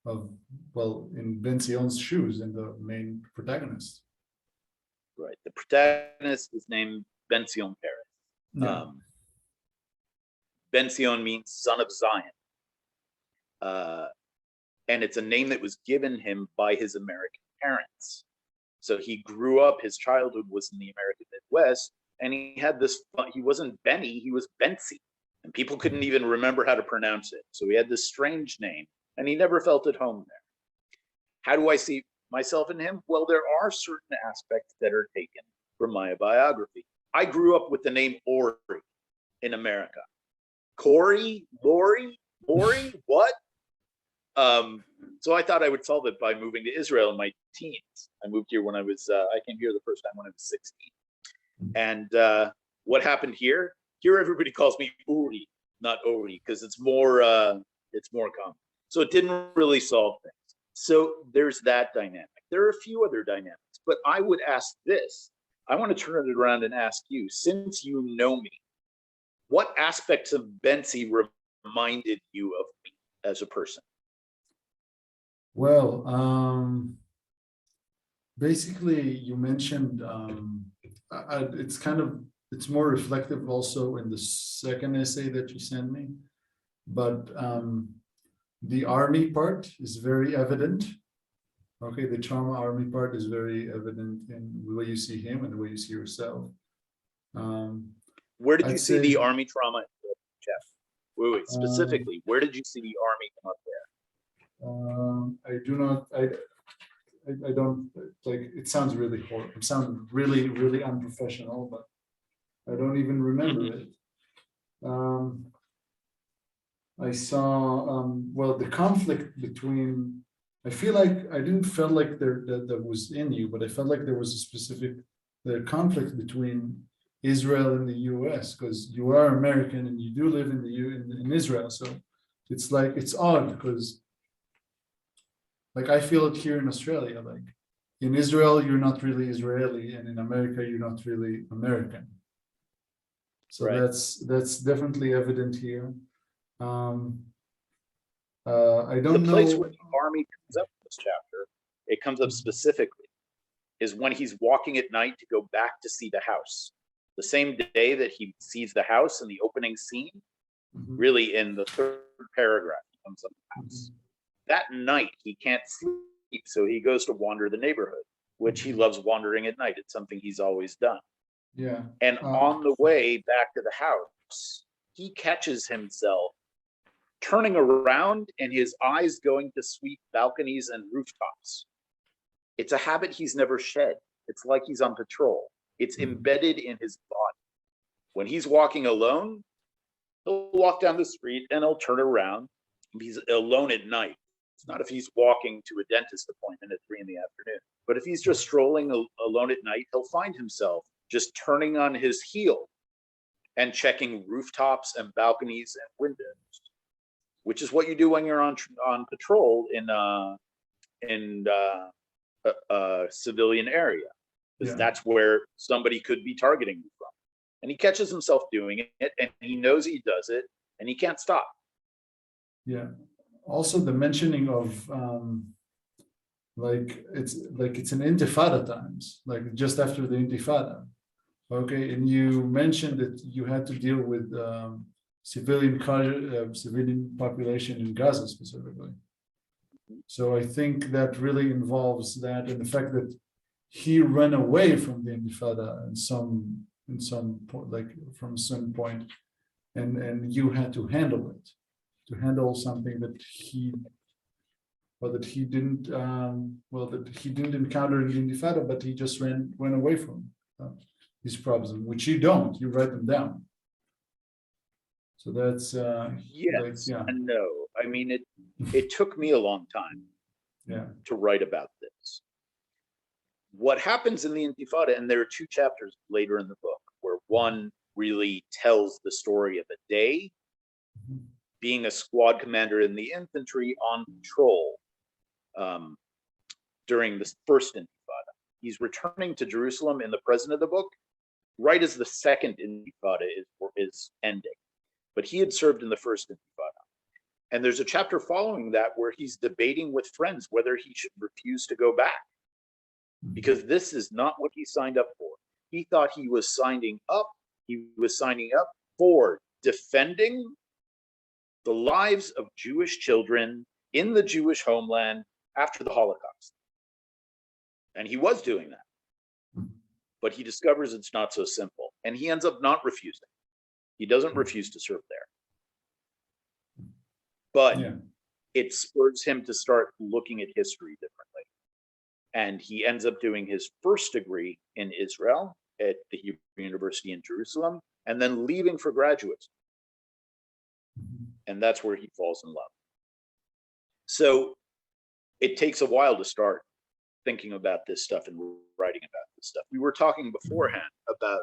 in Ben Sion's shoes, in the main protagonist. Right. The protagonist is named Ben Sion Paris. Yeah. Ben Sion means son of Zion. And it's a name that was given him by his American parents. So he grew up, his childhood was in the American Midwest, and he had this, he wasn't Benny, he was Bensi. And people couldn't even remember how to pronounce it. So he had this strange name, and he never felt at home there. How do I see myself in him? Well, there are certain aspects that are taken from my biography. I grew up with the name Ori in America. Corey, Lori, Ori, what? So I thought I would solve it by moving to Israel in my teens. I moved here when I came here the first time when I was 16. And what happened here? Here everybody calls me Uri, not Ori, because it's more common. So it didn't really solve things. So there's that dynamic. There are a few other dynamics, but I would ask this. I want to turn it around and ask you, since you know me, what aspects of Bensi reminded you of me as a person? Well, basically, you mentioned it's more reflective also in the second essay that you sent me, but the army part is very evident. Okay, the trauma army part is very evident in the way you see him and the way you see yourself. Where did you see the army trauma, Jeff? Wait, specifically, where did you see the army come up there? I don't, like, it sounds really horrible. It sounds really, really unprofessional, but I don't even remember it. I saw, the conflict between, I feel like I didn't feel like that was in you, but I felt like there was a specific conflict between Israel and the US, because you are American and you do live in Israel. So it's like, it's odd because, like, I feel it here in Australia, like in Israel, you're not really Israeli, and in America, you're not really American. So right. that's definitely evident here. I don't know. The place where the army comes up in this chapter, it comes up specifically, is when he's walking at night to go back to see the house. The same day that he sees the house in the opening scene, really in the third paragraph, he comes up to the house. That night, he can't sleep, so he goes to wander the neighborhood, which he loves wandering at night. It's something he's always done. Yeah. And on the way back to the house, he catches himself turning around and his eyes going to sweep balconies and rooftops. It's a habit he's never shed. It's like he's on patrol. It's embedded in his body. When he's walking alone, he'll walk down the street and he'll turn around. He's alone at night. It's not if he's walking to a dentist appointment at 3 p.m. But if he's just strolling alone at night, he'll find himself just turning on his heel and checking rooftops and balconies and windows, which is what you do when you're on patrol in a civilian area, because that's where somebody could be targeting you from. And he catches himself doing it, and he knows he does it, and he can't stop. Yeah. Also, the mentioning of it's an intifada times, like just after the intifada. Okay, and you mentioned that you had to deal with civilian population in Gaza specifically. So I think that really involves that, and the fact that he ran away from the intifada in some point, like from some point, and you had to handle it, to handle something that he didn't encounter in the intifada, but he just went away from these problems, which you don't. You write them down. So that's yes and no. I mean, it took me a long time to write about this. What happens in the intifada, and there are 2 chapters later in the book where one really tells the story of a day being a squad commander in the infantry on patrol during the first intifada. He's returning to Jerusalem in the present of the book right as the second intifada is ending. But he had served in the first intifada. And there's a chapter following that where he's debating with friends whether he should refuse to go back, because this is not what he signed up for. He thought he was signing up for defending the lives of Jewish children in the Jewish homeland after the Holocaust. And he was doing that. But he discovers it's not so simple. And he ends up not refusing. He doesn't refuse to serve there. But it spurs him to start looking at history differently. And he ends up doing his first degree in Israel at the Hebrew University in Jerusalem, and then leaving for graduate school. And that's where he falls in love. So it takes a while to start thinking about this stuff and writing about this stuff. We were talking beforehand about